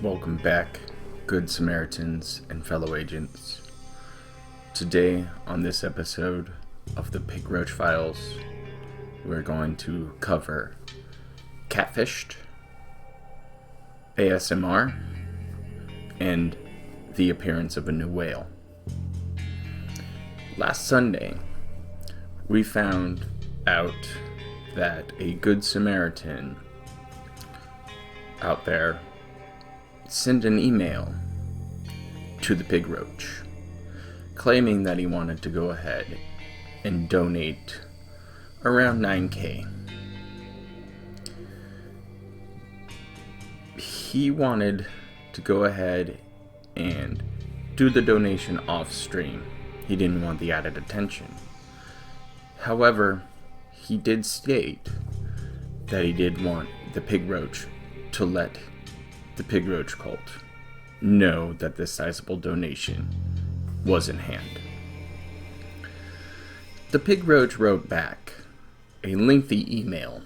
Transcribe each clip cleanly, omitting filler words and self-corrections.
Welcome back, good Samaritans and fellow agents. Today, on this episode of the Pig Roach Files, we're going to cover Catfished, ASMR, and the appearance of a new whale. Last Sunday, we found out that a good Samaritan out there sent an email to the Pig Roach claiming that he wanted to go ahead and donate around $9,000. He wanted to go ahead and do the donation off stream. He didn't want the added attention. However, he did state that he did want the Pig Roach to let the Pig Roach cult know that this sizable donation was in hand. The Pig Roach wrote back a lengthy email,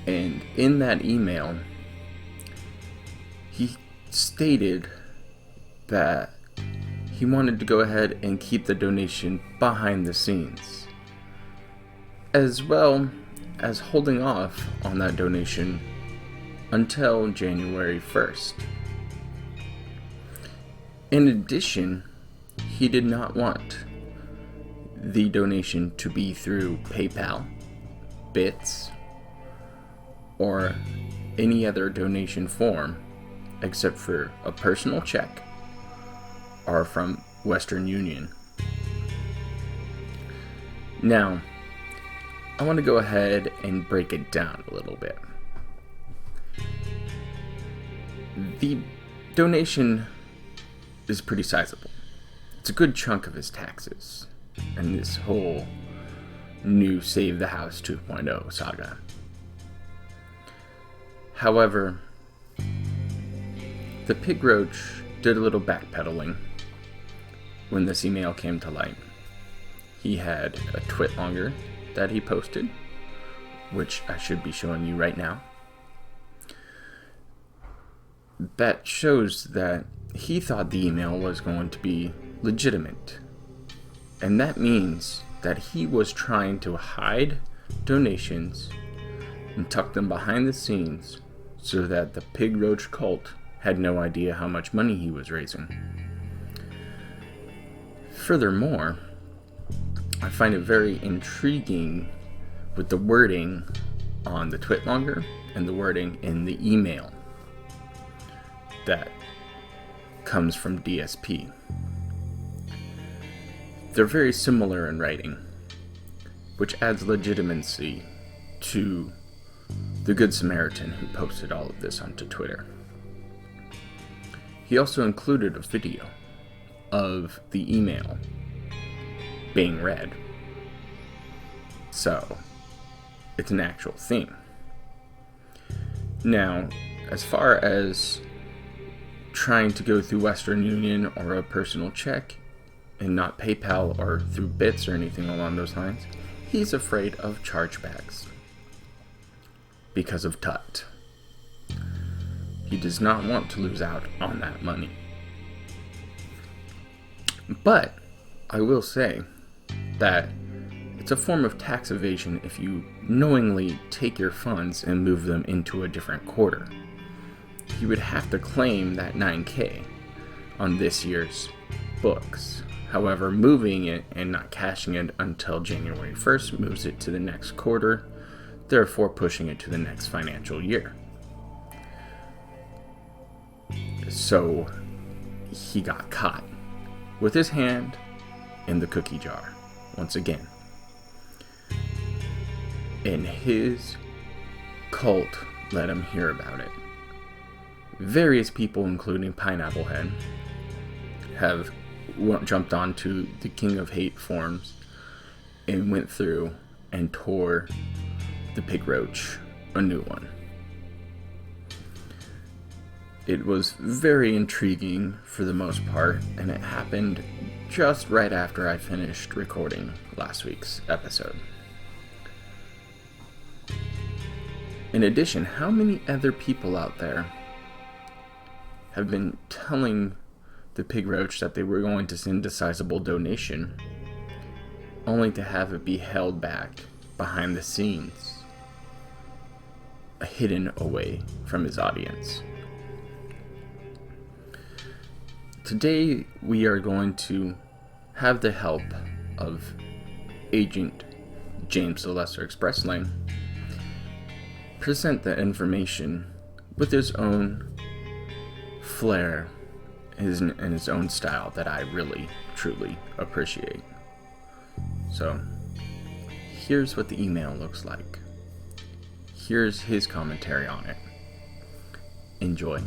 and in that email he stated that he wanted to go ahead and keep the donation behind the scenes, as well as holding off on that donation until January 1st. In addition, he did not want the donation to be through PayPal, Bits, or any other donation form except for a personal check or from Western Union. Now, I want to go ahead and break it down a little bit. The donation is pretty sizable. It's a good chunk of his taxes and this whole new Save the House 2.0 saga. However, the Pig Roach did a little backpedaling when this email came to light. He had a twit longer that he posted, which I should be showing you right now, that shows that he thought the email was going to be legitimate. And that means that he was trying to hide donations and tuck them behind the scenes so that the Pig Roach cult had no idea how much money he was raising. Furthermore, I find it very intriguing with the wording on the twit longer and the wording in the email that comes from DSP. They're very similar in writing, which adds legitimacy to the Good Samaritan who posted all of this onto Twitter. He also included a video of the email being read, so it's an actual thing. Now, as far as trying to go through Western Union or a personal check and not PayPal or through Bits or anything along those lines, he's afraid of chargebacks because of Tut. He does not want to lose out on that money. But I will say that it's a form of tax evasion if you knowingly take your funds and move them into a different quarter. He would have to claim that $9,000 on this year's books. However, moving it and not cashing it until January 1st moves it to the next quarter, therefore pushing it to the next financial year. So he got caught with his hand in the cookie jar once again. And his cult let him hear about it. Various people, including Pineapple Head, have jumped onto the King of Hate forums and went through and tore the Pig Roach a new one. It was very intriguing for the most part, and it happened just right after I finished recording last week's episode. In addition, how many other people out there have been telling the Pig Roach that they were going to send a sizable donation, only to have it be held back behind the scenes, hidden away from his audience. Today we are going to have the help of Agent James the Lesser Expressling present the information with his own flair and his own style that I really, truly appreciate. So, here's what the email looks like. Here's his commentary on it. Enjoy.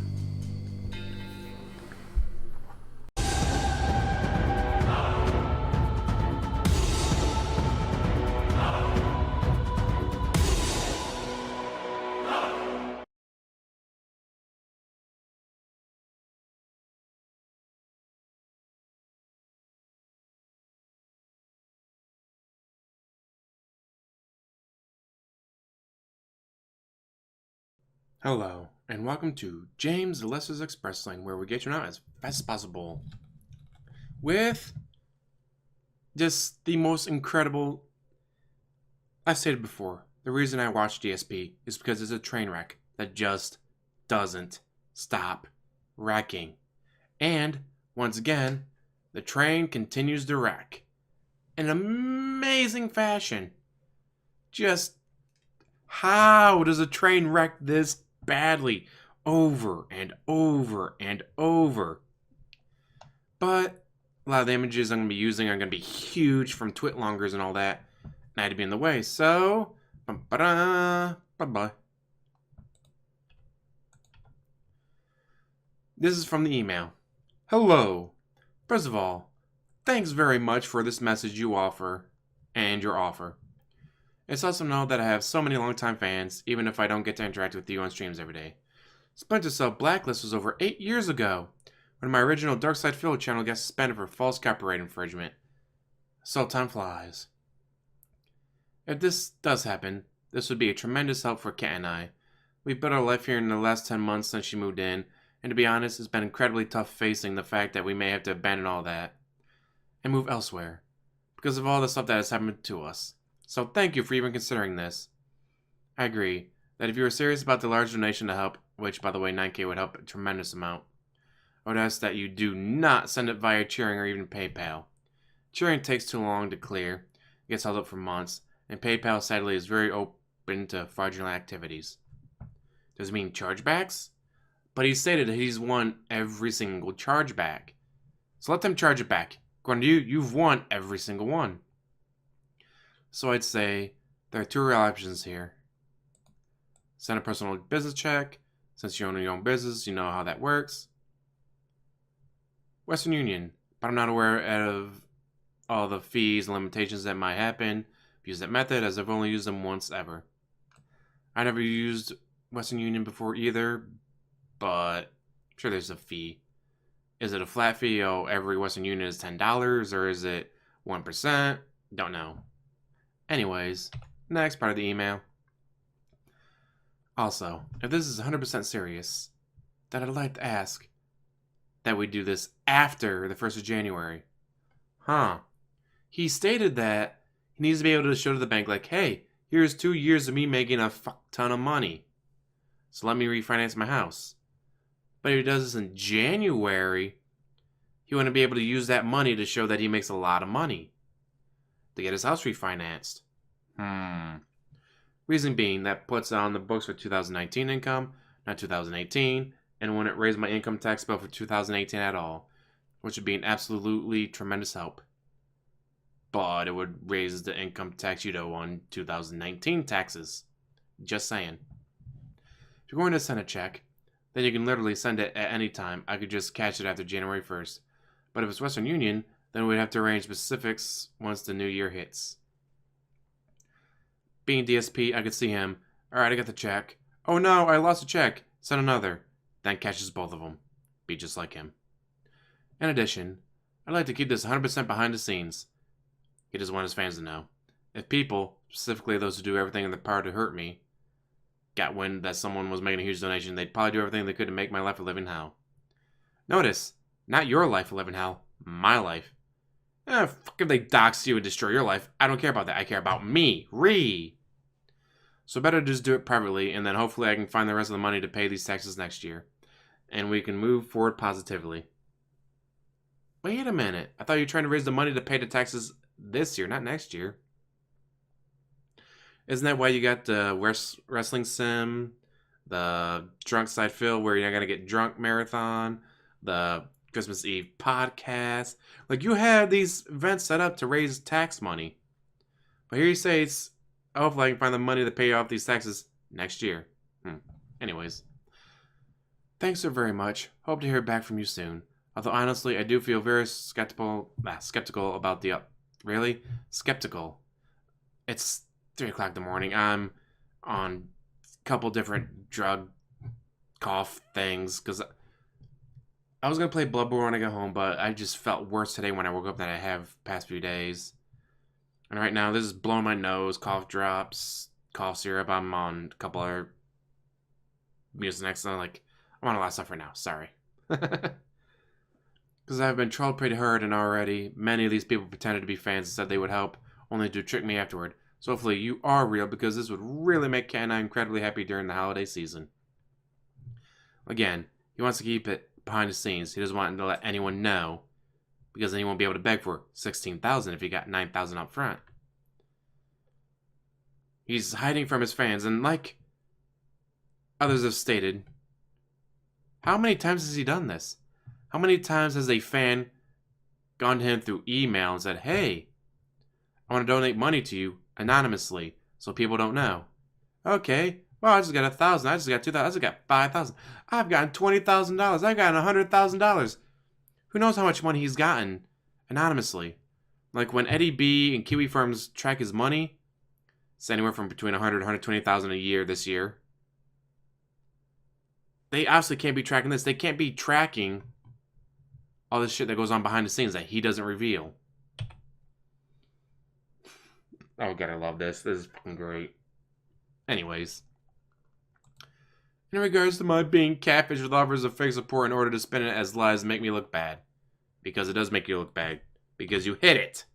Hello, and welcome to James the Lesser Expressling, where we get you out as fast as possible with just the most incredible. I've stated before, the reason I watch DSP is because it's a train wreck that just doesn't stop wrecking. And, once again, the train continues to wreck in amazing fashion. Just how does a train wreck this badly over and over and over? But a lot of the images I'm going to be using are going to be huge from twitlongers and all that, and I had to be in the way, so bye-bye. This is from the email. Hello. First of all, thanks very much for this message you offer and your offer. It's awesome to know that I have so many longtime fans, even if I don't get to interact with you on streams every day. Splinter Cell Blacklist was over 8 years ago, when my original Dark Side Field channel got suspended for false copyright infringement. So time flies. If this does happen, this would be a tremendous help for Kat and I. We've built our life here in the last 10 months since she moved in, and to be honest, it's been incredibly tough facing the fact that we may have to abandon all that and move elsewhere, because of all the stuff that has happened to us. So thank you for even considering this. I agree that if you are serious about the large donation to help, which by the way 9K would help a tremendous amount, I would ask that you do not send it via cheering or even PayPal. Cheering takes too long to clear, it gets held up for months, and PayPal sadly is very open to fraudulent activities. Does it mean chargebacks? But he stated that he's won every single chargeback. So let them charge it back. According to you, you've won every single one. So I'd say there are two real options here. Send a personal business check. Since you own your own business, you know how that works. Western Union, but I'm not aware of all the fees and limitations that might happen. Use that method, as I've only used them once ever. I never used Western Union before either, but I'm sure there's a fee. Is it a flat fee? Oh, every Western Union is $10, or is it 1%? Don't know. Anyways, next part of the email. Also, if this is 100% serious, then I'd like to ask that we do this after the 1st of January. He stated that he needs to be able to show to the bank, like, hey, here's 2 years of me making a fuck ton of money, so let me refinance my house. But if he does this in January, he wouldn't be able to use that money to show that he makes a lot of money to get his house refinanced. Reason being, that puts it on the books for 2019 income, not 2018, and wouldn't raise my income tax bill for 2018 at all, which would be an absolutely tremendous help. But it would raise the income tax you owe on 2019 taxes. Just saying. If you're going to send a check, then you can literally send it at any time. I could just cash it after January 1st. But if it's Western Union, then we'd have to arrange specifics once the new year hits. Being DSP, I could see him. Alright, I got the check. Oh no, I lost a check. Send another. Then cashes both of them. Be just like him. In addition, I'd like to keep this 100% behind the scenes. He doesn't want his fans to know. If people, specifically those who do everything in their power to hurt me, got wind that someone was making a huge donation, they'd probably do everything they could to make my life a living hell. Notice, not your life will live in hell, my life. Fuck if they dox you and destroy your life. I don't care about that. I care about me. So better just do it privately, and then hopefully I can find the rest of the money to pay these taxes next year. And we can move forward positively. Wait a minute. I thought you were trying to raise the money to pay the taxes this year, not next year. Isn't that why you got the wrestling sim, the drunk side Phil where you're not going to get drunk marathon, the Christmas Eve podcast? Like, you had these events set up to raise tax money. But here you say it's, hopefully I can find the money to pay off these taxes next year. Anyways. Thanks so very much. Hope to hear back from you soon. Although honestly, I do feel very skeptical about the... really? Skeptical. It's 3 o'clock in the morning. I'm on a couple different drug cough things. Because I was going to play Bloodborne when I got home, but I just felt worse today when I woke up than I have past few days. And right now, this is blowing my nose, cough drops, cough syrup. I'm on a couple other Mucinex, and I'm on a lot of stuff right now. Sorry. Because I've been trolled pretty hard, and already many of these people pretended to be fans and said they would help, only to trick me afterward. So hopefully you are real, because this would really make Cat and I incredibly happy during the holiday season. Again, he wants to keep it behind the scenes. He doesn't want to let anyone know, because then he won't be able to beg for $16,000 if he got $9,000 up front. He's hiding from his fans, and like others have stated, how many times has he done this? How many times has a fan gone to him through email and said, hey, I want to donate money to you anonymously so people don't know? Okay, well, I just got $1,000. I just got $2,000. I just got $5,000. I've gotten $20,000. I've gotten $100,000. Who knows how much money he's gotten anonymously? Like when Eddie B and Kiwi firms track his money, it's anywhere from between $100,000 and $120,000 a year this year. They obviously can't be tracking this. They can't be tracking all this shit that goes on behind the scenes that he doesn't reveal. Oh god, I love this. This is fucking great. Anyways. In regards to my being catfished with offers of fake support in order to spin it as lies make me look bad. Because it does make you look bad. Because you hid it.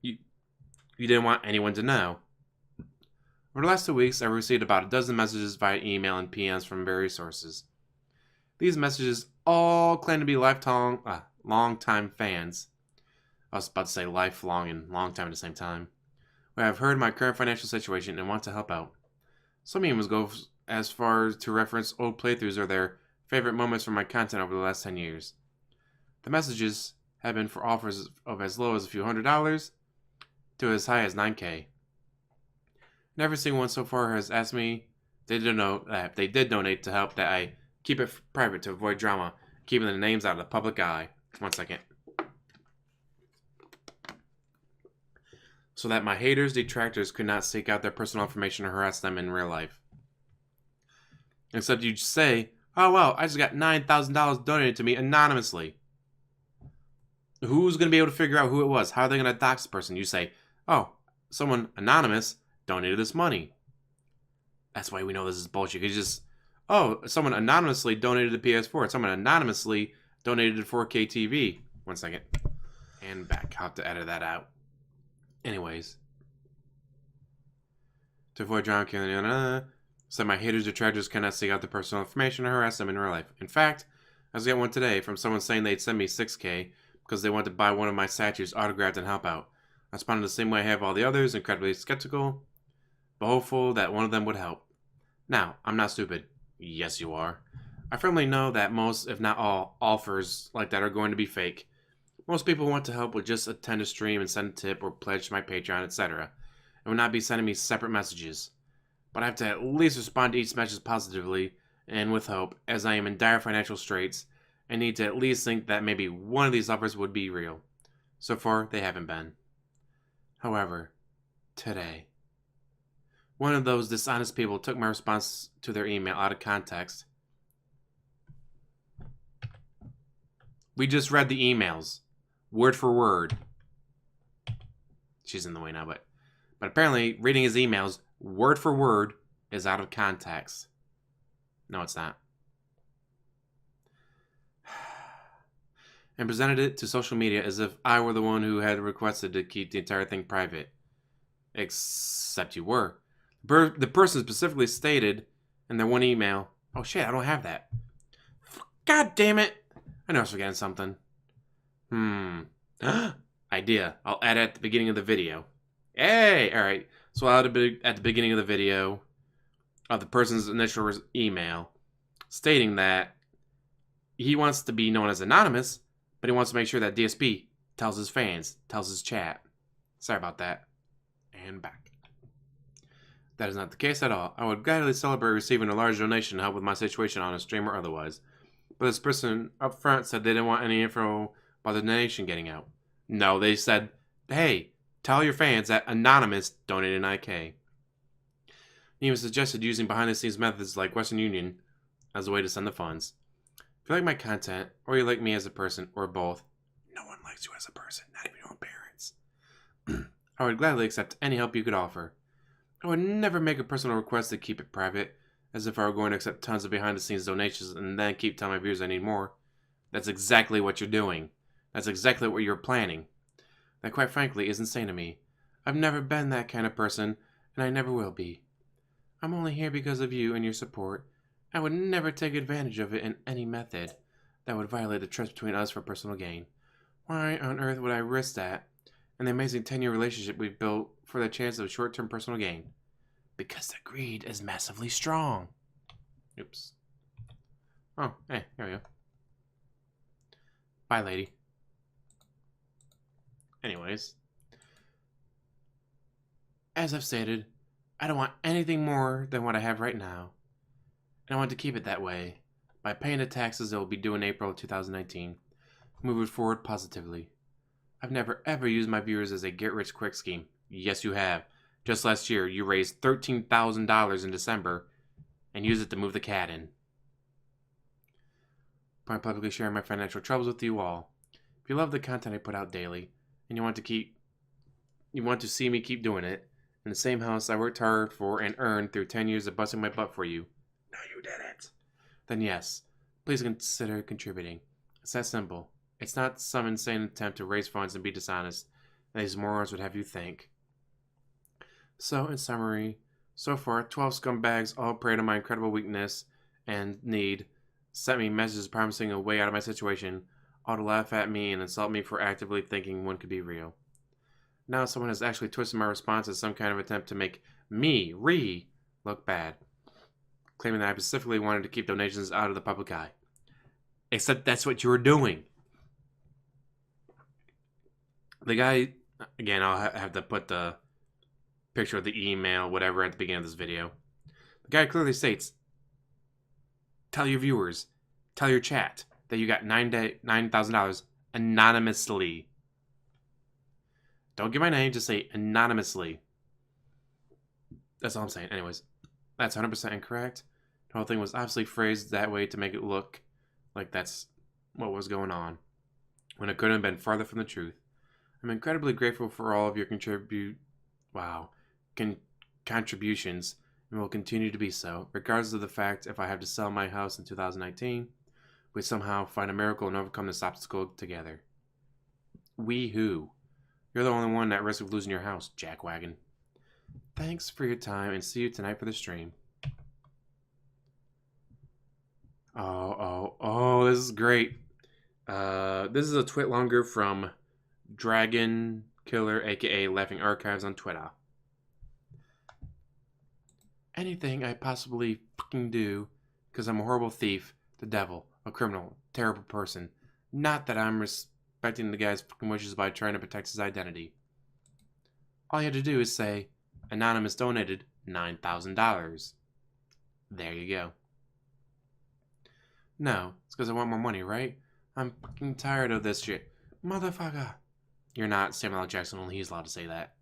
You didn't want anyone to know. Over the last 2 weeks, I've received about a dozen messages via email and PMs from various sources. These messages all claim to be long-time fans. I was about to say lifelong and long time at the same time. Who have heard my current financial situation and want to help out. Some emails go as far as to reference old playthroughs or their favorite moments from my content over the last 10 years. The messages have been for offers of as low as a few $100s to as high as $9,000. And every single one so far has asked me if they did donate to help that I keep it private to avoid drama, keeping the names out of the public eye. 1 second. So that my haters, detractors could not seek out their personal information or harass them in real life. Except you just say, oh wow, I just got $9,000 donated to me anonymously. Who's going to be able to figure out who it was? How are they going to dox the person? You say, oh, someone anonymous donated this money. That's why we know this is bullshit. You just, oh, someone anonymously donated the PS4. Someone anonymously donated the 4K TV. 1 second. And back. I'll have to edit that out. Anyways. To avoid drama, so my haters or detractors cannot seek out the personal information or harass them in real life. In fact, I was getting one today from someone saying they'd send me $6,000 because they wanted to buy one of my statues autographed and help out. I responded the same way I have all the others, incredibly skeptical, but hopeful that one of them would help. Now, I'm not stupid. Yes, you are. I firmly know that most, if not all, offers like that are going to be fake. Most people want to help with just attend a stream and send a tip or pledge to my Patreon, etc. and will not be sending me separate messages. But I have to at least respond to each message positively and with hope, as I am in dire financial straits and need to at least think that maybe one of these offers would be real. So far, they haven't been. However, today, one of those dishonest people took my response to their email out of context. We just read the emails, word for word. She's in the way now, but apparently reading his emails, word for word, is out of context. No, it's not. and presented it to social media as if I were the one who had requested to keep the entire thing private. Except you were. The person specifically stated in their one email, oh shit, I don't have that. God damn it. I know I was forgetting something. Idea. I'll add it at the beginning of the video. Hey! Alright. So I'll add it at the beginning of the video of the person's initial email stating that he wants to be known as anonymous, but he wants to make sure that DSP tells his fans, tells his chat. Sorry about that. And back. That is not the case at all. I would gladly celebrate receiving a large donation to help with my situation on a stream or otherwise. But this person up front said they didn't want any info about the donation getting out. No, they said, hey, tell your fans that Anonymous donated an IK. He even suggested using behind-the-scenes methods like Western Union as a way to send the funds. If you like my content, or you like me as a person, or both, no one likes you as a person, not even your own parents. I would gladly accept any help you could offer. I would never make a personal request to keep it private, as if I were going to accept tons of behind-the-scenes donations and then keep telling my viewers I need more. That's exactly what you're doing. That's exactly what you're planning. That, quite frankly, is insane to me. I've never been that kind of person, and I never will be. I'm only here because of you and your support. I would never take advantage of it in any method that would violate the trust between us for personal gain. Why on earth would I risk that and the amazing 10-year relationship we've built for the chance of short-term personal gain? Because the greed is massively strong. Oops. Oh, hey, there we go. Bye, lady. Anyways. As I've stated, I don't want anything more than what I have right now. And I want to keep it that way by paying the taxes that will be due in April of 2019. Moving forward positively. I've never ever used my viewers as a get-rich-quick scheme. Yes, you have. Just last year, you raised $13,000 in December and used it to move the cat in. I'm publicly sharing my financial troubles with you all. If you love the content I put out daily and you want to see me keep doing it in the same house I worked hard for and earned through 10 years of busting my butt for you, no, you didn't, then yes, please consider contributing. It's that simple. It's not some insane attempt to raise funds and be dishonest that these morons would have you think. So, in summary, so far, 12 scumbags all prey to my incredible weakness and need, sent me messages promising a way out of my situation, all to laugh at me and insult me for actively thinking one could be real. Now someone has actually twisted my response as some kind of attempt to make me, look bad, claiming that I specifically wanted to keep donations out of the public eye. Except that's what you were doing. The guy, again, I'll have to put the picture of the email, whatever, at the beginning of this video. The guy clearly states, tell your viewers, tell your chat that you got $9,000 anonymously. Don't give my name, just say anonymously. That's all I'm saying. Anyways, that's 100% incorrect. The whole thing was obviously phrased that way to make it look like that's what was going on, when it couldn't have been farther from the truth. I'm incredibly grateful for all of your contributions, and will continue to be so, regardless of the fact if I have to sell my house in 2019, we somehow find a miracle and overcome this obstacle together. We who? You're the only one at risk of losing your house, jackwagon. Thanks for your time, and see you tonight for the stream. Oh, this is great. This is a tweet longer from Dragon Killer, aka Laughing Archives on Twitter. Anything I possibly fucking do, because I'm a horrible thief, the devil, a criminal, terrible person. Not that I'm respecting the guy's fucking wishes by trying to protect his identity. All you had to do is say, Anonymous donated $9,000. There you go. No, it's because I want more money, right? I'm fucking tired of this shit. Motherfucker. You're not. Samuel L. Jackson, only he's allowed to say that.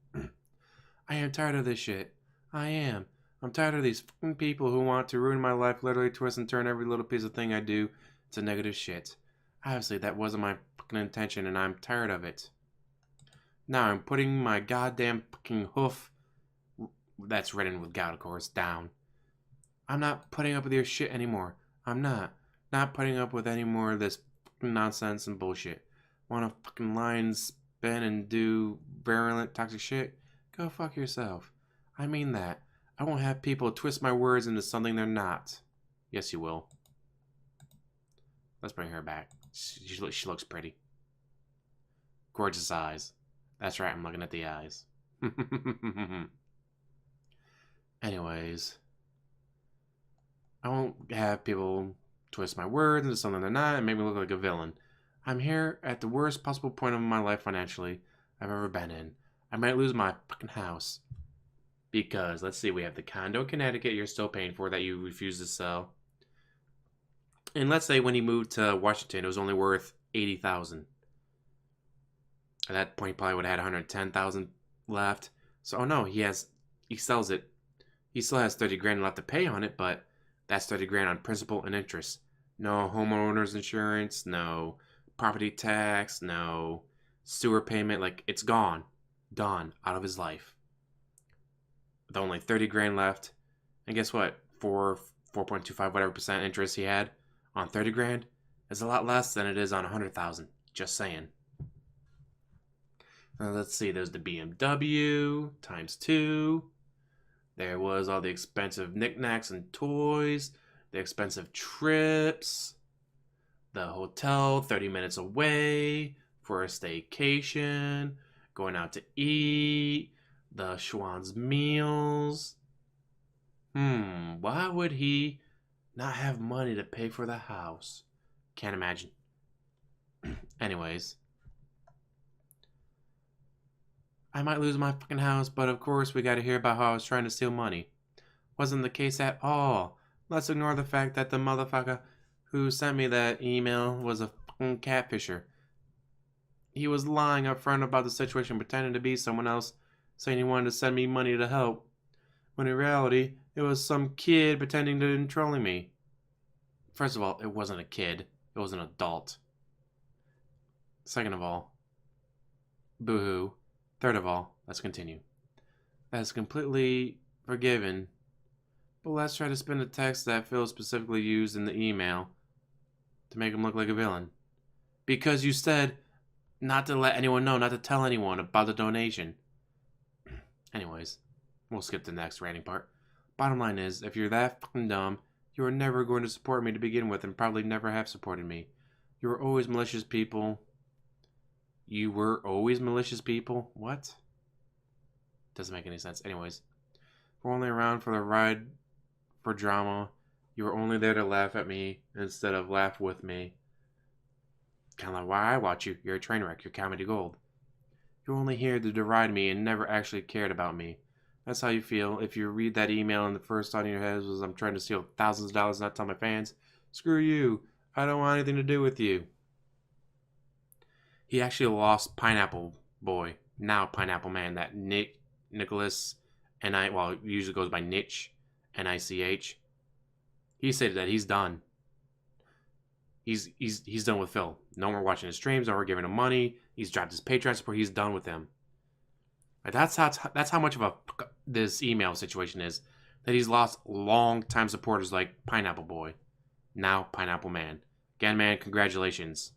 I am tired of this shit. I am. I'm tired of these fucking people who want to ruin my life, literally twist and turn every little piece of thing I do to negative shit. Obviously, that wasn't my fucking intention, and I'm tired of it. Now I'm putting my goddamn fucking hoof, that's written with gout, of course, down. I'm not putting up with your shit anymore. I'm not putting up with any more of this fucking nonsense and bullshit. Want to fucking lie and spin and do virulent, toxic shit? Go fuck yourself. I mean that. I won't have people twist my words into something they're not. Yes, you will. Let's bring her back. She looks pretty. Gorgeous eyes. That's right, I'm looking at the eyes. Anyways. I won't have people twist my words into something they're not and make me look like a villain. I'm here at the worst possible point of my life financially I've ever been in. I might lose my fucking house. Because, let's see, we have the condo in Connecticut you're still paying for that you refuse to sell. And let's say when he moved to Washington, it was only worth $80,000. At that point, he probably would have had $110,000 left. So, oh no, he sells it. He still has $30,000 left to pay on it, but that's $30,000 on principal and interest. No homeowner's insurance, no property tax, no sewer payment. Like, it's gone. Gone out of his life. With only $30,000 left. And guess what? 4.25 whatever percent interest he had on $30,000 is a lot less than it is on $100,000. Just saying. Now let's see. There's the BMW times 2. There was all the expensive knickknacks and toys, the expensive trips, the hotel 30 minutes away for a staycation, going out to eat, the Schwann's meals. Why would he not have money to pay for the house? Can't imagine. Anyways. I might lose my fucking house, but of course we gotta hear about how I was trying to steal money. Wasn't the case at all. Let's ignore the fact that the motherfucker who sent me that email was a fucking catfisher. He was lying up front about the situation, pretending to be someone else, saying he wanted to send me money to help. When in reality, it was some kid pretending to be trolling me. First of all, it wasn't a kid. It was an adult. Second of all, boo-hoo. Third of all, let's continue. That's completely forgiven, but let's try to spin the text that Phil specifically used in the email to make him look like a villain. Because you said not to let anyone know, not to tell anyone about the donation. Anyways, we'll skip the next ranting part. Bottom line is, if you're that fucking dumb, you are never going to support me to begin with and probably never have supported me. You were always malicious people. You were always malicious people? What? Doesn't make any sense. Anyways, we're only around for the ride for drama. You were only there to laugh at me instead of laugh with me. Kind of like why I watch you. You're a train wreck. You're comedy gold. You're only here to deride me and never actually cared about me. That's how you feel. If you read that email and the first thought in your head was I'm trying to steal thousands of dollars and not tell my fans, screw you. I don't want anything to do with you. He actually lost Pineapple Boy, now Pineapple Man, that Nicholas, usually goes by Nitch, N-I-C-H. He said that he's done. He's done with Phil. No more watching his streams, no more giving him money. He's dropped his Patreon support. He's done with him. That's how much of a this email situation is. That he's lost long-time supporters like Pineapple Boy, now Pineapple Man. Again, man, congratulations.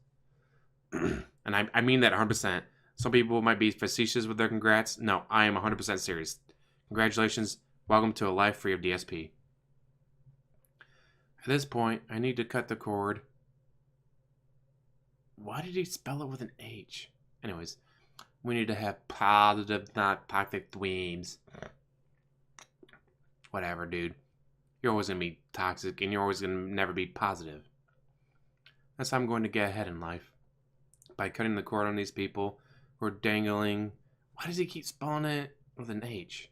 And I mean that 100%. Some people might be facetious with their congrats. No, I am 100% serious. Congratulations. Welcome to a life free of DSP. At this point, I need to cut the cord. Why did he spell it with an H? Anyways, we need to have positive, not toxic themes. Whatever, dude. You're always going to be toxic, and you're always going to never be positive. That's how I'm going to get ahead in life. By cutting the cord on these people who are dangling. Why does he keep spelling it with an H?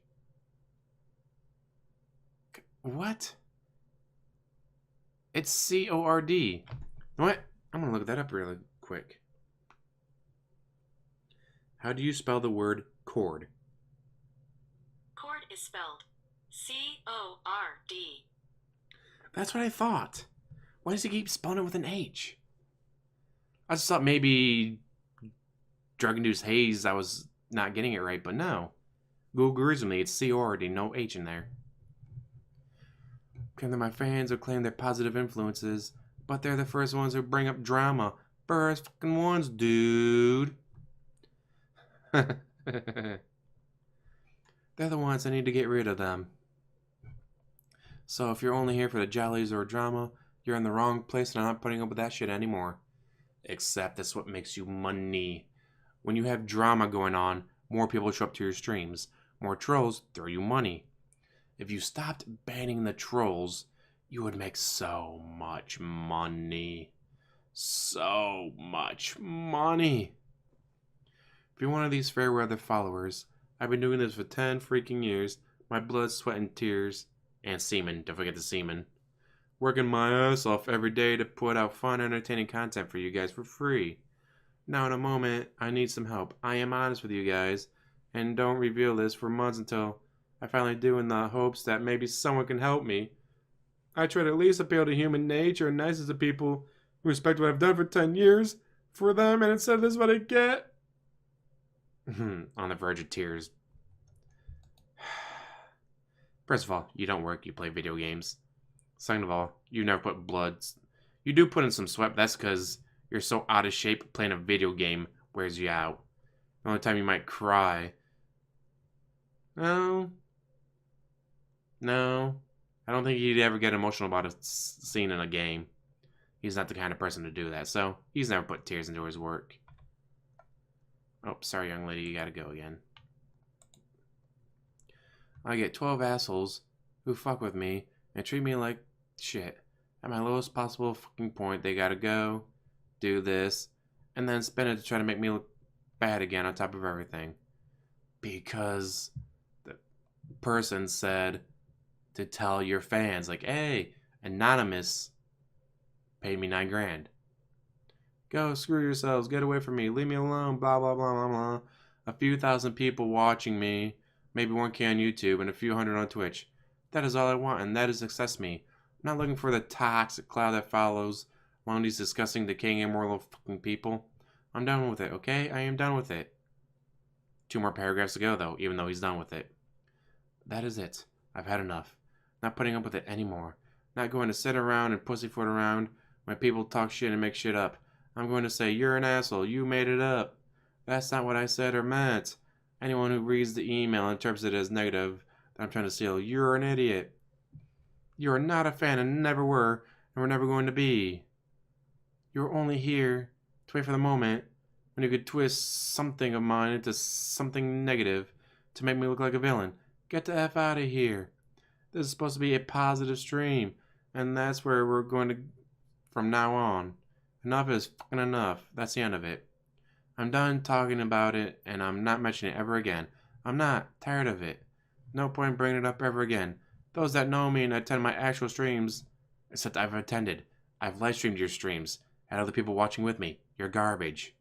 What? It's C-O-R-D. You know what? I'm going to look that up really quick. How do you spell the word cord? Cord is spelled C-O-R-D. That's what I thought. Why does he keep spelling it with an H? I just thought maybe drug-induced haze, I was not getting it right, but no. Google agrees with me, it's C-O-R-D, no H in there. Claim that my fans will claim they're positive influences, but they're the first ones who bring up drama, First fucking ones, dude. They're the ones I need to get rid of them. So if you're only here for the jollies or drama, you're in the wrong place and I'm not putting up with that shit anymore. Except that's what makes you money. When you have drama going on, more people show up to your streams. More trolls throw you money. If you stopped banning the trolls, you would make so much money. So much money. If you're one of these fair weather followers, I've been doing this for 10 freaking years. My blood, sweat, and tears. And semen. Don't forget the semen. Working my ass off every day to put out fun, entertaining content for you guys for free. Now in a moment, I need some help. I am honest with you guys. And don't reveal this for months until I finally do in the hopes that maybe someone can help me. I try to at least appeal to human nature and niceness of people who respect what I've done for 10 years for them, and instead this is what I get. On the verge of tears. First of all, you don't work, you play video games. Second of all, you never put blood. You do put in some sweat, but that's because you're so out of shape playing a video game wears you out. The only time you might cry. No. I don't think he'd ever get emotional about a scene in a game. He's not the kind of person to do that, so he's never put tears into his work. Oh, sorry, young lady, you gotta go again. I get 12 assholes who fuck with me and treat me like shit. At my lowest possible fucking point, they gotta go, do this, and then spin it to try to make me look bad again on top of everything. Because the person said to tell your fans, like, hey, Anonymous paid me $9 grand. Go screw yourselves, get away from me, leave me alone, blah, blah, blah, blah, blah. A few thousand people watching me, maybe 1K on YouTube, and a few hundred on Twitch. That is all I want, and that is success me. I'm not looking for the toxic cloud that follows along these disgusting, decaying, immoral fucking people. I'm done with it, okay? I am done with it. 2 more paragraphs to go, though, even though he's done with it. That is it. I've had enough. Not putting up with it anymore. Not going to sit around and pussyfoot around when people talk shit and make shit up. I'm going to say, you're an asshole, you made it up. That's not what I said or meant. Anyone who reads the email and interprets it as negative that I'm trying to steal, you're an idiot. You are not a fan and never were, and we're never going to be. You're only here to wait for the moment when you could twist something of mine into something negative to make me look like a villain. Get the F out of here. This is supposed to be a positive stream, and that's where we're going to from now on. Enough is fucking enough. That's the end of it. I'm done talking about it, and I'm not mentioning it ever again. I'm not. Tired of it. No point bringing it up ever again. Those that know me and attend my actual streams, except I've attended. I've live streamed your streams. Had other people watching with me. You're garbage.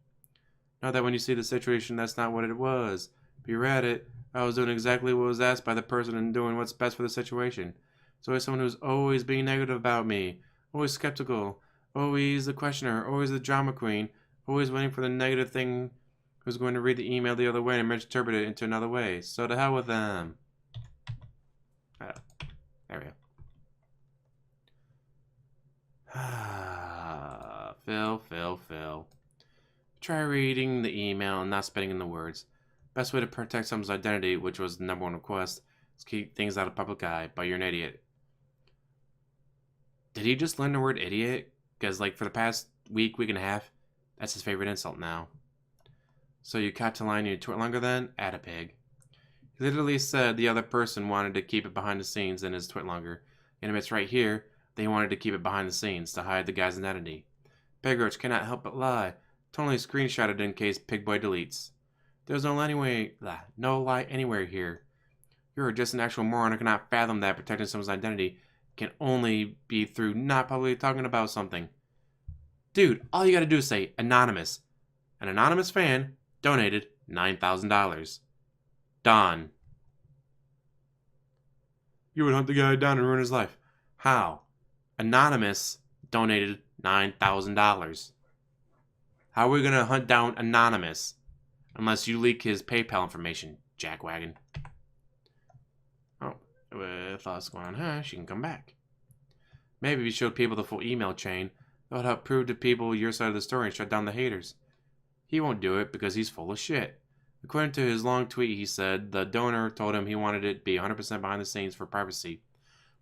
Know that when you see the situation, that's not what it was. If you read it, I was doing exactly what was asked by the person and doing what's best for the situation. There's always someone who's always being negative about me. Always skeptical. Always the questioner. Always the drama queen. Always waiting for the negative thing who's going to read the email the other way and misinterpret it into another way. So to hell with them. There we go. Phil. Try reading the email and not spitting in the words. Best way to protect someone's identity, which was the #1 request, is keep things out of public eye, but you're an idiot. Did he just learn the word idiot? Because, like, for the past week and a half, that's his favorite insult now. So you cut to line your twit longer then? Add a pig. He literally said the other person wanted to keep it behind the scenes in his twit longer. And admits right here that he wanted to keep it behind the scenes to hide the guy's identity. Pig Roach cannot help but lie. Totally screenshotted in case Pig Boy deletes. There's no lie anywhere here. You're just an actual moron who cannot fathom that protecting someone's identity can only be through not publicly talking about something. Dude, all you gotta do is say anonymous. An anonymous fan donated $9,000. Done. You would hunt the guy down and ruin his life. How? Anonymous donated $9,000. How are we gonna hunt down Anonymous? Unless you leak his PayPal information, jackwagon. Oh, with us going on, she can come back. Maybe if you showed people the full email chain, That would help prove to people your side of the story and shut down the haters. He won't do it because he's full of shit. According to his long tweet, he said the donor told him he wanted it to be 100% behind the scenes for privacy.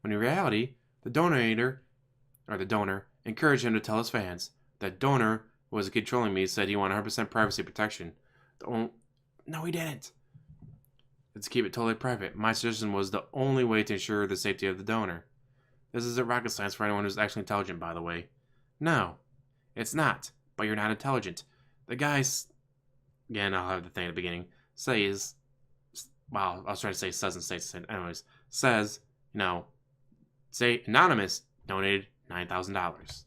When in reality, the donor encouraged him to tell his fans. That donor was controlling me, said he wanted 100% privacy protection. No, he didn't. Let's keep it totally private. My suggestion was the only way to ensure the safety of the donor. This isn't rocket science for anyone who's actually intelligent, by the way. No, it's not, but you're not intelligent. The guy's... Again, I'll have the thing at the beginning. Says... Wow, I was trying to say says and states. Anyways, says, say anonymous donated $9,000.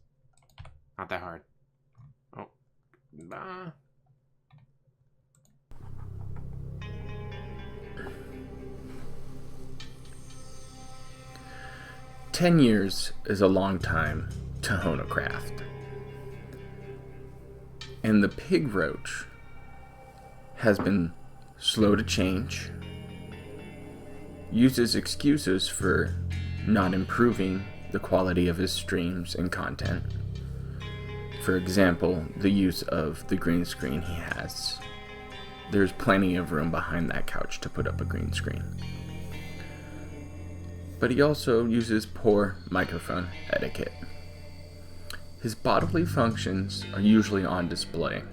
Not that hard. Oh. 10 years is a long time to hone a craft. And the Pig Roach has been slow to change, uses excuses for not improving the quality of his streams and content. For example, the use of the green screen he has. There's plenty of room behind that couch to put up a green screen. But he also uses poor microphone etiquette. His bodily functions are usually on display.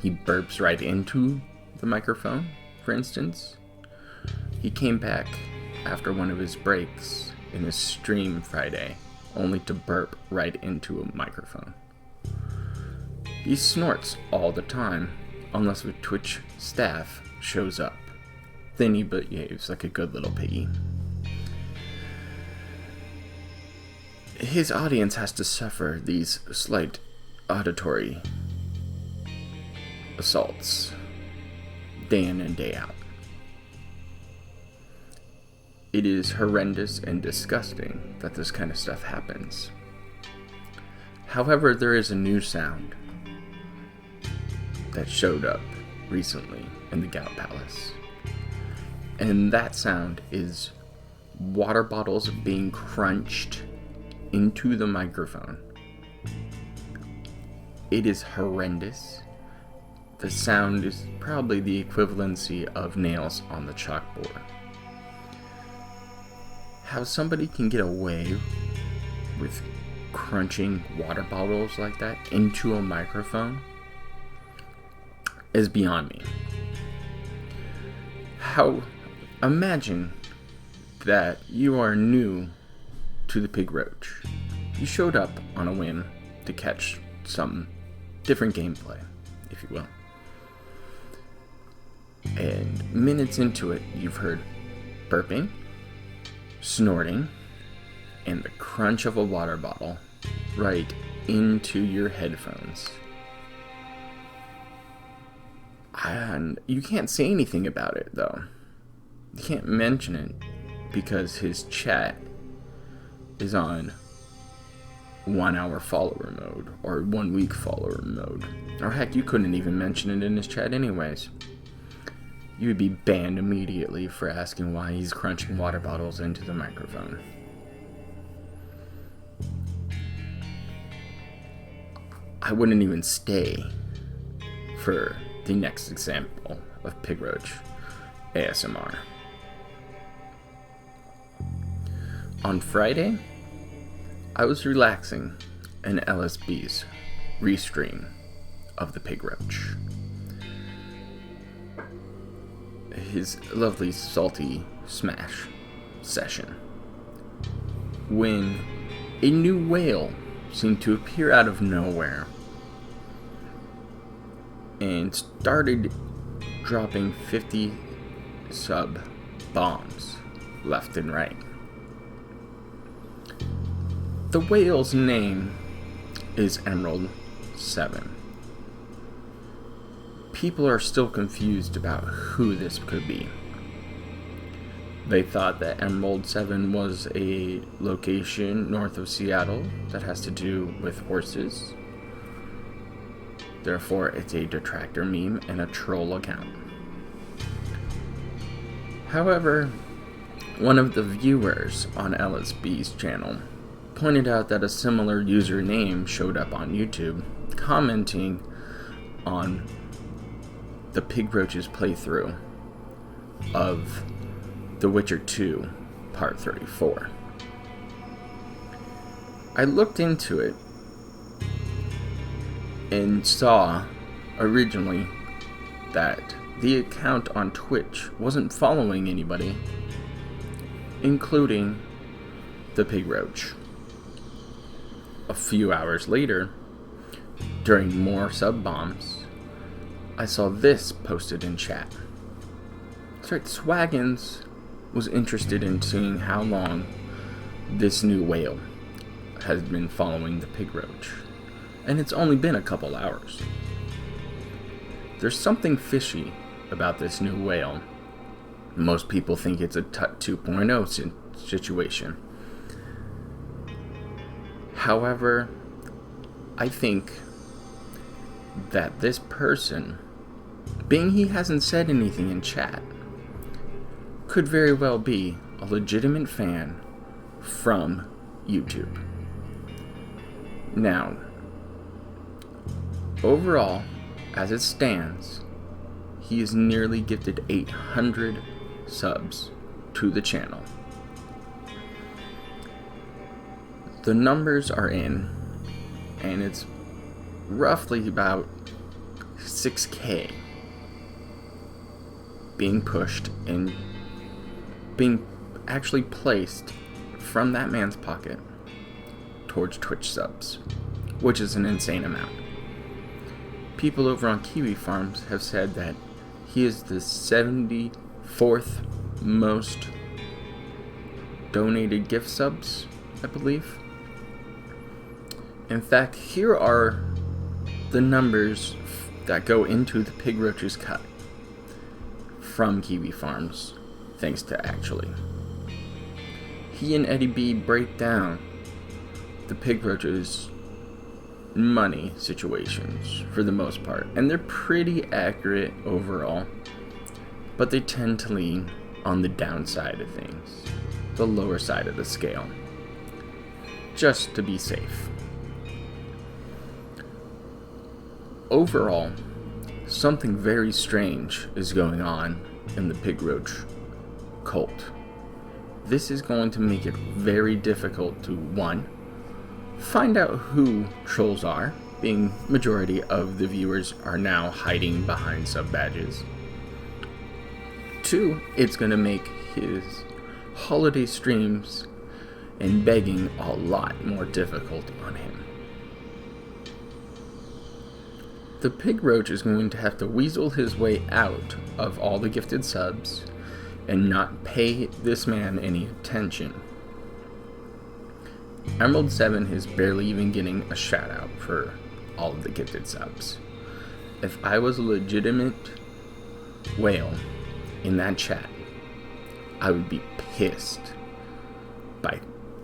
He burps right into the microphone, for instance. He came back after one of his breaks in his stream Friday, only to burp right into a microphone. He snorts all the time, unless the Twitch staff shows up. Then he behaves like a good little piggy. His audience has to suffer these slight auditory assaults day in and day out. It is horrendous and disgusting that this kind of stuff happens. However, there is a new sound that showed up recently in the Gout Palace. And that sound is water bottles being crunched into the microphone. It is horrendous. The sound is probably the equivalency of nails on the chalkboard. How somebody can get away with crunching water bottles like that into a microphone is beyond me. Imagine that you are new to the Pig Roach. You showed up on a whim to catch some different gameplay, if you will. And minutes into it, you've heard burping, snorting, and the crunch of a water bottle right into your headphones. And you can't say anything about it, though. You can't mention it because his chat is on 1 hour follower mode or 1 week follower mode. Or heck, you couldn't even mention it in his chat anyways. You would be banned immediately for asking why he's crunching water bottles into the microphone. I wouldn't even stay for the next example of Pig Roach ASMR. On Friday, I was relaxing in LSB's restream of the Pig Roach. His lovely salty smash session, when a new whale seemed to appear out of nowhere and started dropping 50 sub bombs left and right. The whale's name is Emerald 7. People are still confused about who this could be. They thought that Emerald 7 was a location north of Seattle that has to do with horses. Therefore, it's a detractor meme and a troll account. However, one of the viewers on LSB's channel pointed out that a similar username showed up on YouTube, commenting on the Pig Roach's playthrough of The Witcher 2, Part 34. I looked into it and saw originally that the account on Twitch wasn't following anybody, including the Pig Roach. A few hours later, during more sub bombs, I saw this posted in chat. Swaggins was interested in seeing how long this new whale has been following the Pig Roach, and it's only been a couple hours. There's something fishy about this new whale. Most people think it's a Tut 2.0 situation. However, I think that this person, being he hasn't said anything in chat, could very well be a legitimate fan from YouTube. Now, overall, as it stands, he is nearly gifted 800 subs to the channel. The numbers are in, and it's roughly about 6K being pushed and being actually placed from that man's pocket towards Twitch subs, which is an insane amount. People over on Kiwi Farms have said that he is the 74th most donated gift subs, I believe. In fact, here are the numbers that go into the Pig Roach's cut from Kiwi Farms, thanks to Actually. He and Eddie B break down the Pig Roach's money situations for the most part, and they're pretty accurate overall, but they tend to lean on the downside of things, the lower side of the scale, just to be safe. Overall, something very strange is going on in the Pig Roach cult. This is going to make it very difficult to, one, find out who trolls are, being majority of the viewers are now hiding behind sub badges. Two, it's going to make his holiday streams and begging a lot more difficult on him. The Pig Roach is going to have to weasel his way out of all the gifted subs and not pay this man any attention. Emerald 7 is barely even getting a shout out for all of the gifted subs. If I was a legitimate whale in that chat, I would be pissed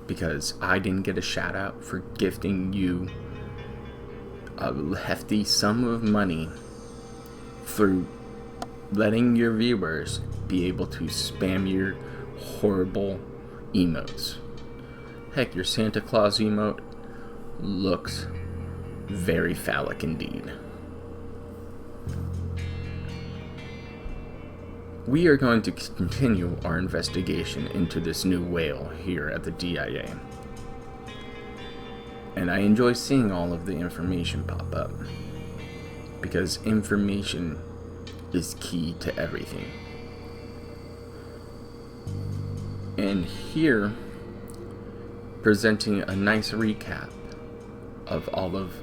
because I didn't get a shout out for gifting you a hefty sum of money through letting your viewers be able to spam your horrible emotes. Heck, your Santa Claus emote looks very phallic indeed. We are going to continue our investigation into this new whale here at the DIA. And I enjoy seeing all of the information pop up, because information is key to everything. And here, presenting a nice recap of all of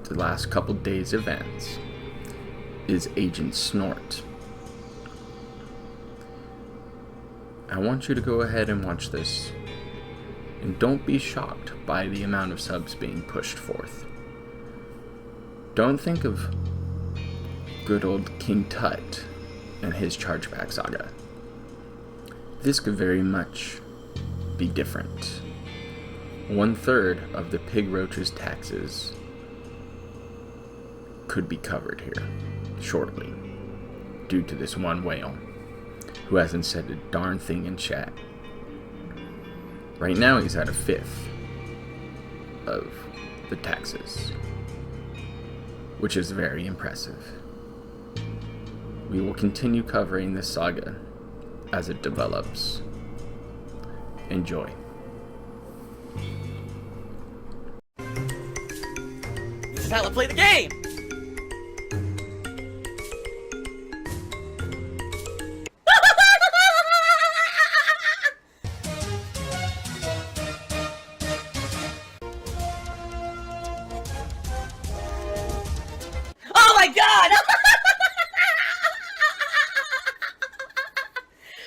the last couple days' events, is Agent Snort. I want you to go ahead and watch this, and don't be shocked by the amount of subs being pushed forth. Don't think of good old King Tut and his chargeback saga. This could very much be different. 1/3 of the Pig Roach's taxes could be covered here shortly, due to this one whale who hasn't said a darn thing in chat. Right now he's at a 5th. of the taxes, which is very impressive. We will continue covering this saga as it develops. Enjoy. This is how I play the game! Oh my god!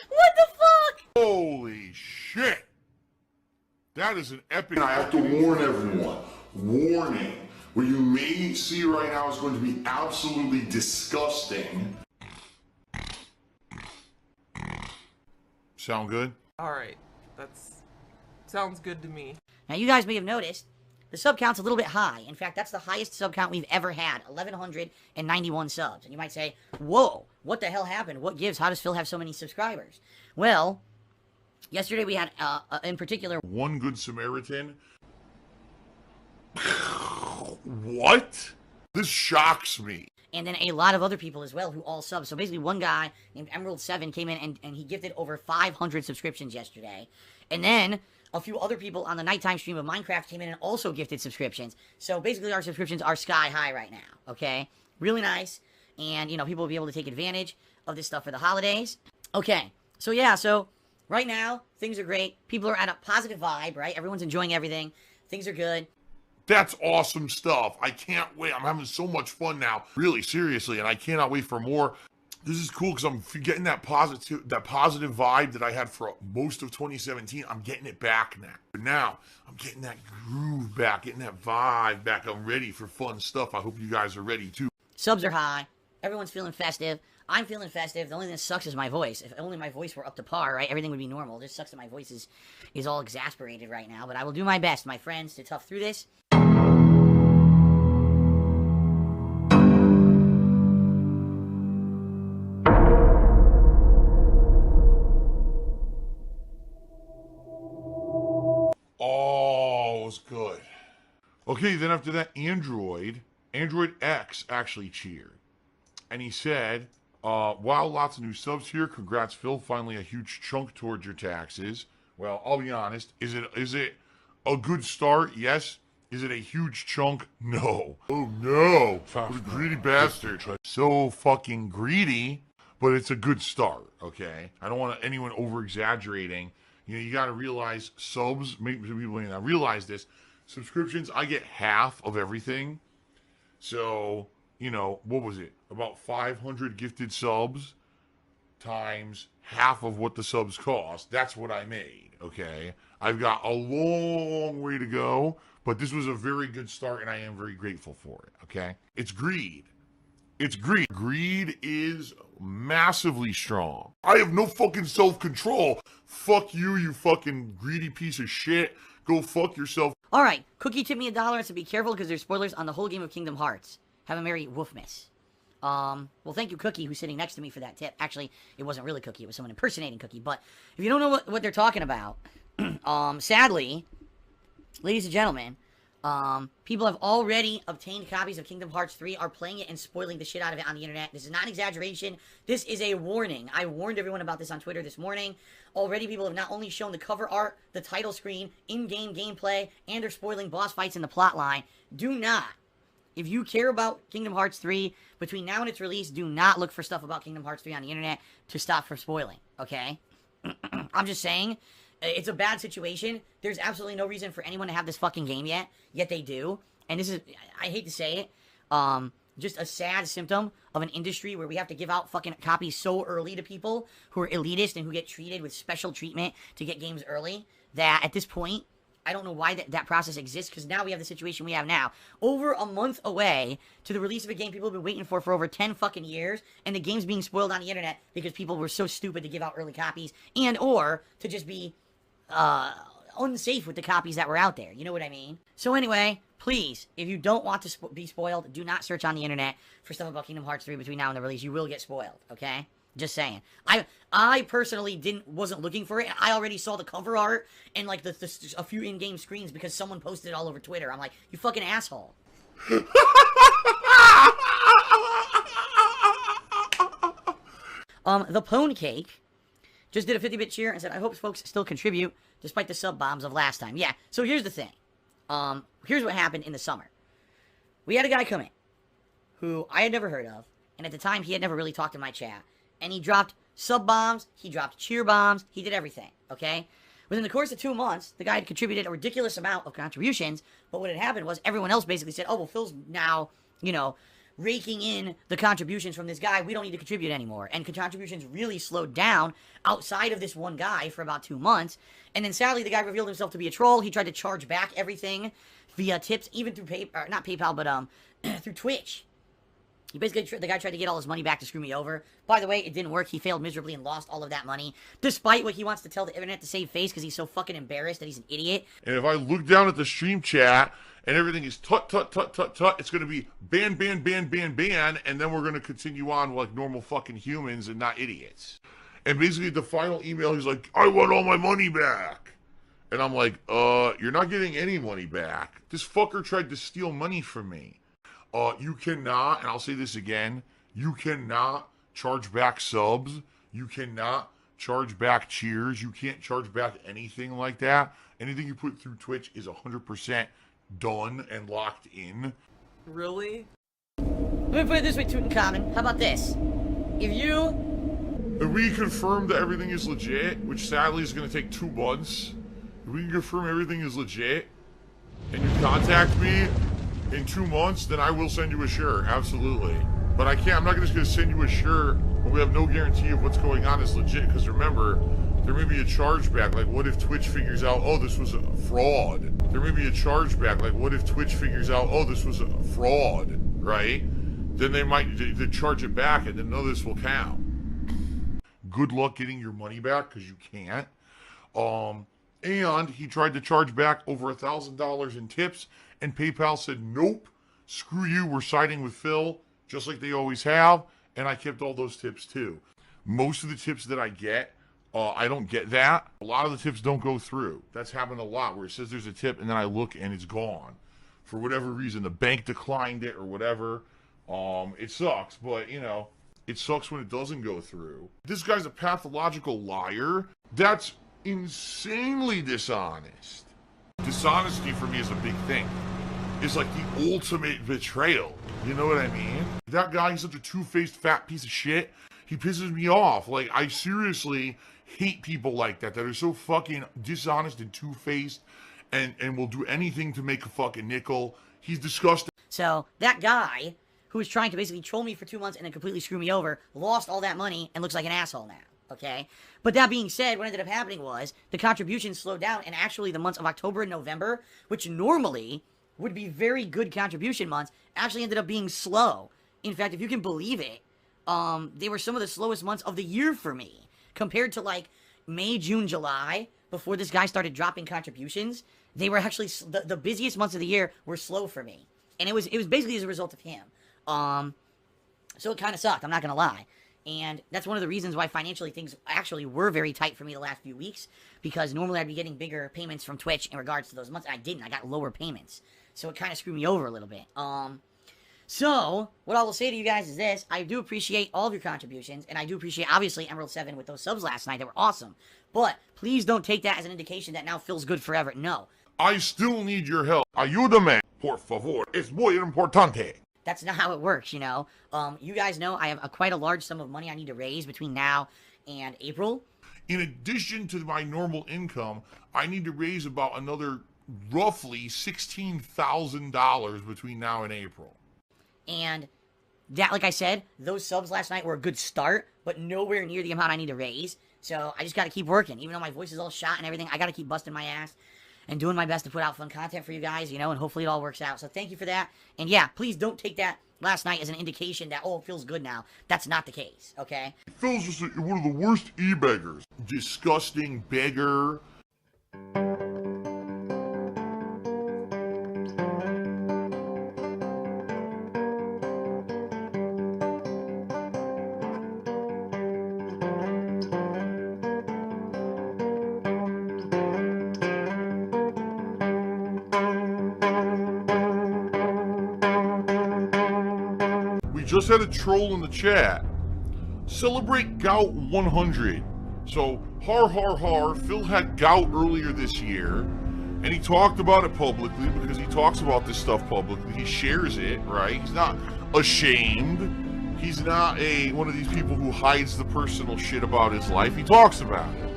What the fuck? Holy shit! That is an epic. I have to warn everyone. Warning. What you may see right now is going to be absolutely disgusting. Sound good? Alright, sounds good to me. Now you guys may have noticed, the sub count's a little bit high. In fact, that's the highest sub count we've ever had, 1,191 subs. And you might say, whoa, what the hell happened? What gives? How does Phil have so many subscribers? Well, yesterday we had, in particular... One Good Samaritan. What? This shocks me. And then a lot of other people as well who all sub. So basically one guy named Emerald7 came in and he gifted over 500 subscriptions yesterday. And then a few other people on the nighttime stream of Minecraft came in and also gifted subscriptions. So basically our subscriptions are sky high right now, okay? Really nice. And, you know, people will be able to take advantage of this stuff for the holidays. Okay, so yeah, so right now, things are great. People are at a positive vibe, right? Everyone's enjoying everything. Things are good. That's awesome stuff. I can't wait. I'm having so much fun now. Really, seriously, and I cannot wait for more. This is cool because I'm getting that positive vibe that I had for most of 2017. I'm getting it back now. Now, I'm getting that groove back, getting that vibe back. I'm ready for fun stuff. I hope you guys are ready too. Subs are high. Everyone's feeling festive. I'm feeling festive. The only thing that sucks is my voice. If only my voice were up to par, right? Everything would be normal. It just sucks that my voice is all exasperated right now. But I will do my best, my friends, to tough through this. Oh, it was good. Okay, then after that, Android X actually cheered. And he said, wow, lots of new subs here. Congrats, Phil. Finally a huge chunk towards your taxes. Well, I'll be honest. Is it a good start? Yes. Is it a huge chunk? No. Oh, no. What a greedy bastard. So fucking greedy, but it's a good start, okay? I don't want anyone over-exaggerating. You know, you got to realize subs, maybe people may not realize this, subscriptions, I get half of everything. So, you know, what was it? About 500 gifted subs times half of what the subs cost. That's what I made, okay? I've got a long way to go, but this was a very good start, and I am very grateful for it, okay? It's greed. It's greed. Greed is massively strong. I have no fucking self-control. Fuck you, you fucking greedy piece of shit. Go fuck yourself. Alright, Cookie tipped me $1 and said be careful because there's spoilers on the whole game of Kingdom Hearts. Have a merry Woofmas. Well, thank you, Cookie, who's sitting next to me for that tip. Actually, it wasn't really Cookie. It was someone impersonating Cookie. But if you don't know what they're talking about, sadly, ladies and gentlemen, people have already obtained copies of Kingdom Hearts 3, are playing it and spoiling the shit out of it on the internet. This is not an exaggeration. This is a warning. I warned everyone about this on Twitter this morning. Already people have not only shown the cover art, the title screen, in-game gameplay, and they're spoiling boss fights in the plot line. Do not. If you care about Kingdom Hearts 3, between now and its release, do not look for stuff about Kingdom Hearts 3 on the internet to stop from spoiling, okay? I'm just saying, it's a bad situation. There's absolutely no reason for anyone to have this fucking game yet they do. And this is, I hate to say it, just a sad symptom of an industry where we have to give out fucking copies so early to people who are elitist and who get treated with special treatment to get games early, that at this point, I don't know why that process exists, because now we have the situation we have now. Over a month away to the release of a game people have been waiting for over 10 fucking years, and the game's being spoiled on the internet because people were so stupid to give out early copies, and or to just be unsafe with the copies that were out there. You know what I mean? So anyway, please, if you don't want to be spoiled, do not search on the internet for stuff about Kingdom Hearts 3 between now and the release. You will get spoiled, okay? Just saying. I personally wasn't looking for it. I already saw the cover art and like a few in-game screens because someone posted it all over Twitter. I'm like, you fucking asshole. The Pwn Cake just did a 50-bit cheer and said, I hope folks still contribute despite the sub bombs of last time. Yeah, so here's the thing. Here's what happened in the summer. We had a guy come in who I had never heard of, and at the time he had never really talked in my chat. And he dropped sub bombs, he dropped cheer bombs, he did everything, okay? Within the course of 2 months, the guy had contributed a ridiculous amount of contributions, but what had happened was everyone else basically said, oh, well, Phil's now, you know, raking in the contributions from this guy, we don't need to contribute anymore. And contributions really slowed down outside of this one guy for about 2 months. And then sadly, the guy revealed himself to be a troll. He tried to charge back everything via tips, even through not PayPal, but through Twitch. He basically, the guy tried to get all his money back to screw me over. By the way, it didn't work. He failed miserably and lost all of that money, despite what he wants to tell the internet to save face because he's so fucking embarrassed that he's an idiot. And if I look down at the stream chat and everything is tut, tut, tut, tut, tut, it's going to be ban, ban, ban, ban, ban, and then we're going to continue on like normal fucking humans and not idiots. And basically the final email, he's like, I want all my money back. And I'm like, you're not getting any money back. This fucker tried to steal money from me. You cannot, and I'll say this again, you cannot charge back subs. You cannot charge back cheers. You can't charge back anything like that. Anything you put through Twitch is 100% done and locked in. Really? Let me put it this way, Tutankhamun. How about this? If we confirm that everything is legit, which sadly is going to take 2 months, if we can confirm everything is legit, and you contact me in 2 months, then I will send you a shirt, absolutely. But I can't, I'm not just going to send you a shirt when we have no guarantee of what's going on is legit, because remember, there may be a chargeback. Like, what if Twitch figures out, oh, this was a fraud? There may be a chargeback. Like, what if Twitch figures out, oh, this was a fraud, right? Then they might they charge it back, and then none of this will count. Good luck getting your money back, because you can't. And he tried to charge back over $1,000 in tips, and PayPal said, nope, screw you, we're siding with Phil, just like they always have, and I kept all those tips too. Most of the tips that I get, I don't get that. A lot of the tips don't go through. That's happened a lot, where it says there's a tip, and then I look, and it's gone. For whatever reason, the bank declined it, or whatever. It sucks, but, you know, it sucks when it doesn't go through. This guy's a pathological liar. That's insanely dishonest. Dishonesty for me is a big thing. It's like the ultimate betrayal. You know what I mean? That guy is such a two-faced fat piece of shit. He pisses me off. Like, I seriously hate people like that are so fucking dishonest and two-faced and will do anything to make a fucking nickel. He's disgusting. So, that guy who was trying to basically troll me for 2 months and then completely screw me over lost all that money and looks like an asshole now. Okay? But that being said, what ended up happening was the contributions slowed down, and actually the months of October and November, which normally would be very good contribution months, actually ended up being slow. In fact, if you can believe it, they were some of the slowest months of the year for me. Compared to like May, June, July, before this guy started dropping contributions, they were actually, the busiest months of the year were slow for me. And it was basically as a result of him. So it kind of sucked, I'm not gonna lie. And that's one of the reasons why financially things actually were very tight for me the last few weeks, because normally I'd be getting bigger payments from Twitch in regards to those months, and I didn't. I got lower payments. So it kind of screwed me over a little bit. So, what I will say to you guys is this. I do appreciate all of your contributions, and I do appreciate, obviously, Emerald 7 with those subs last night that were awesome. But please don't take that as an indication that now Phil's good forever. No. I still need your help. Ayúdame, por favor. Es muy importante. That's not how it works, you know. You guys know I have quite a large sum of money I need to raise between now and April. In addition to my normal income, I need to raise about another roughly $16,000 between now and April. And that, like I said, those subs last night were a good start, but nowhere near the amount I need to raise. So I just got to keep working. Even though my voice is all shot and everything, I got to keep busting my ass and doing my best to put out fun content for you guys, you know, and hopefully it all works out. So thank you for that. And yeah, please don't take that last night as an indication that, oh, it feels good now. That's not the case, okay? Phil's just one of the worst e-beggars. Disgusting beggar. just had a troll in the chat. Celebrate gout 100. So, har har har, Phil had gout earlier this year, and he talked about it publicly because he talks about this stuff publicly. He shares it, right? He's not ashamed. He's not one of these people who hides the personal shit about his life. He talks about it.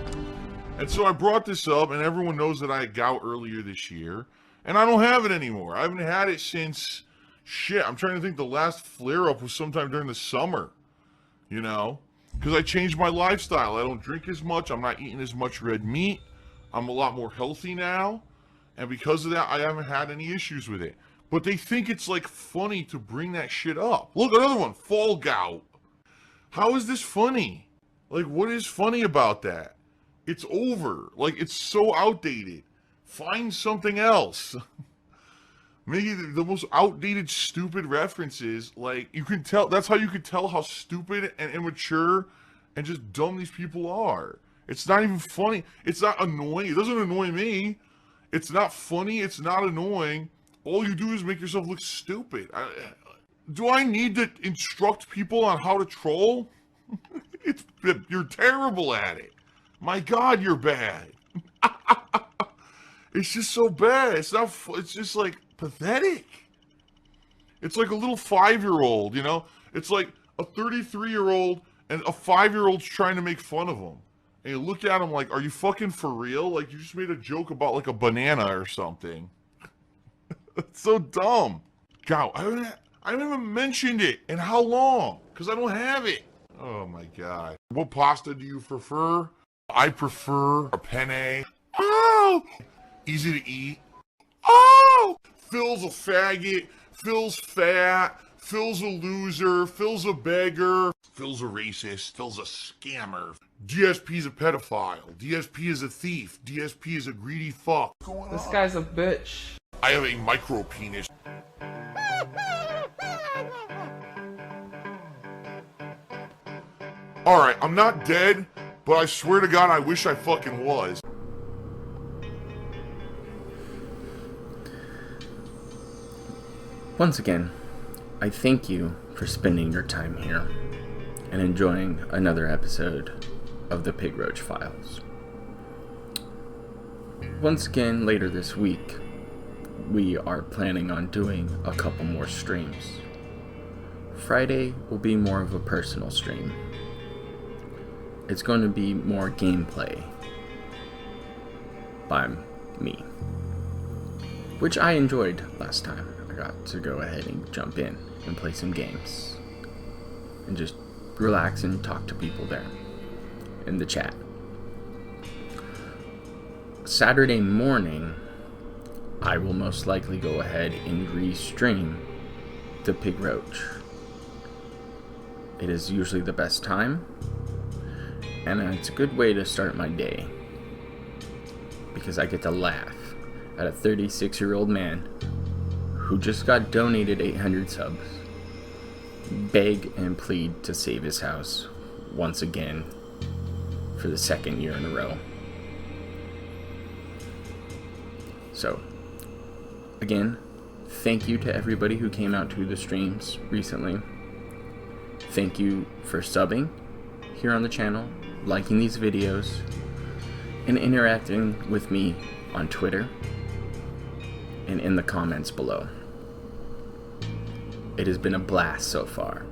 And so I brought this up, and everyone knows that I had gout earlier this year, and I don't have it anymore. I haven't had it since, shit, I'm trying to think, the last flare-up was sometime during the summer, you know? Because I changed my lifestyle. I don't drink as much. I'm not eating as much red meat. I'm a lot more healthy now. And because of that, I haven't had any issues with it. But they think it's, like, funny to bring that shit up. Look, another one, fall gout. How is this funny? Like, what is funny about that? It's over. Like, it's so outdated. Find something else. Maybe the most outdated, stupid references, like, you can tell, that's how you can tell how stupid and immature and just dumb these people are. It's not even funny. It's not annoying. It doesn't annoy me. It's not funny. It's not annoying. All you do is make yourself look stupid. Do I need to instruct people on how to troll? You're terrible at it. My God, you're bad. It's just so bad. It's not. It's just like pathetic. It's like a little 5-year-old, you know? It's like a 33-year-old and a 5-year-old's trying to make fun of him. And you look at him like, are you fucking for real? Like, you just made a joke about like a banana or something. It's so dumb. Gout. I haven't even mentioned it. And how long? Because I don't have it. Oh my God. What pasta do you prefer? I prefer a penne. Oh! Easy to eat. Oh! Phil's a faggot. Phil's fat. Phil's a loser. Phil's a beggar. Phil's a racist. Phil's a scammer. DSP's a pedophile. DSP is a thief. DSP is a greedy fuck. This guy's a bitch. I have a micro penis. Alright, I'm not dead, but I swear to God I wish I fucking was. Once again, I thank you for spending your time here and enjoying another episode of the Pig Roach Files. Once again, later this week, we are planning on doing a couple more streams. Friday will be more of a personal stream. It's going to be more gameplay by me, which I enjoyed last time. I got to go ahead and jump in and play some games and just relax and talk to people there in the chat. Saturday morning, I will most likely go ahead and re-stream the Pig Roach. It is usually the best time, and it's a good way to start my day, because I get to laugh at a 36-year-old man who just got donated 800 subs, beg and plead to save his house once again for the second year in a row. So, again, thank you to everybody who came out to the streams recently. Thank you for subbing here on the channel, liking these videos, and interacting with me on Twitter and in the comments below. It has been a blast so far.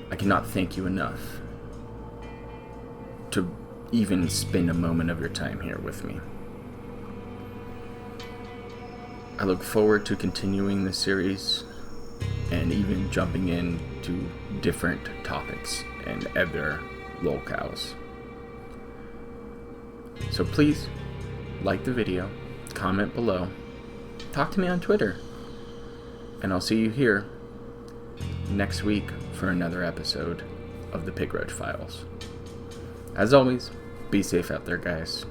I cannot thank you enough to even spend a moment of your time here with me. I look forward to continuing this series and even jumping into different topics and other locales. So please like the video, comment below, talk to me on Twitter, and I'll see you here next week for another episode of the Pig Roach Files. As always, be safe out there, guys.